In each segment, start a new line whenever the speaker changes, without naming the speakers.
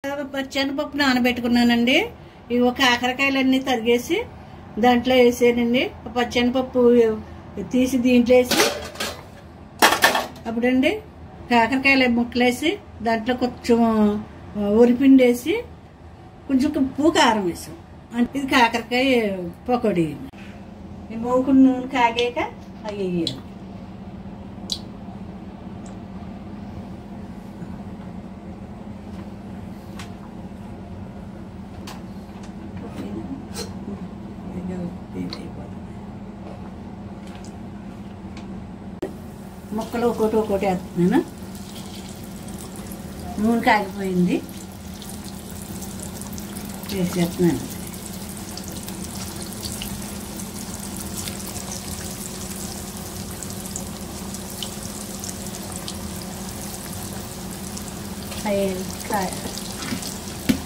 శనగపప్పు నానబెట్టుకున్నానండి. ఇవి కాకరకాయలన్నీ తరిగేసి దాంట్లో వేసానండి. పచ్చెనపప్పు తీసి దీంట్లో వేసి అప్పుడండి కాకరకాయల ముక్కలేసి దాంట్లో కొంచెం ఉరిపిండి వేసి కొంచెం ఉప్పు కారం వేసాం. అంటే ఇది కాకరకాయ పకోడీ. మూకుడు నూనె కాగాక అవి వేయాలి. ముక్కలు ఒక్కొక్కటి వేస్తున్నాను. నూనె కాగిపోయింది, వేసేస్తున్నాను.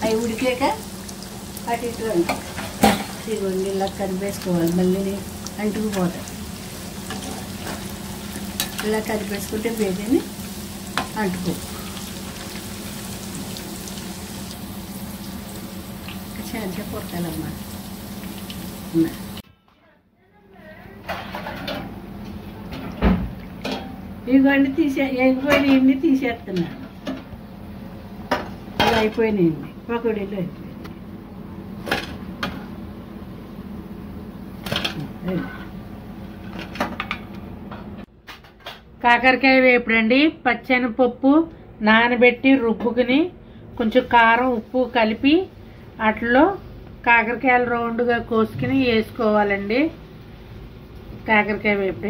అవి ఉడికాక అటు ఇటు ఇదిగోండి ఇలా కలిపేసుకోవాలి. మళ్ళీ అంటుకుపోతాయి. ఇలా కలిపేసుకుంటే బేబీని అంటుకో. చాలా కొట్టాలమ్మా. ఇదిగోండి ఎగిపోయినాయండి, తీసేస్తున్నాను. ఇలా అయిపోయినాయండి పకోడీలు.
కాకరకాయ వేపుడండి. పచ్చెనపప్పు నానబెట్టి రుబ్బుకుని కొంచెం కారం ఉప్పు కలిపి అట్లలో కాకరకాయలు రౌండ్గా కోసుకుని వేసుకోవాలండి. కాకరకాయ వేపుడు.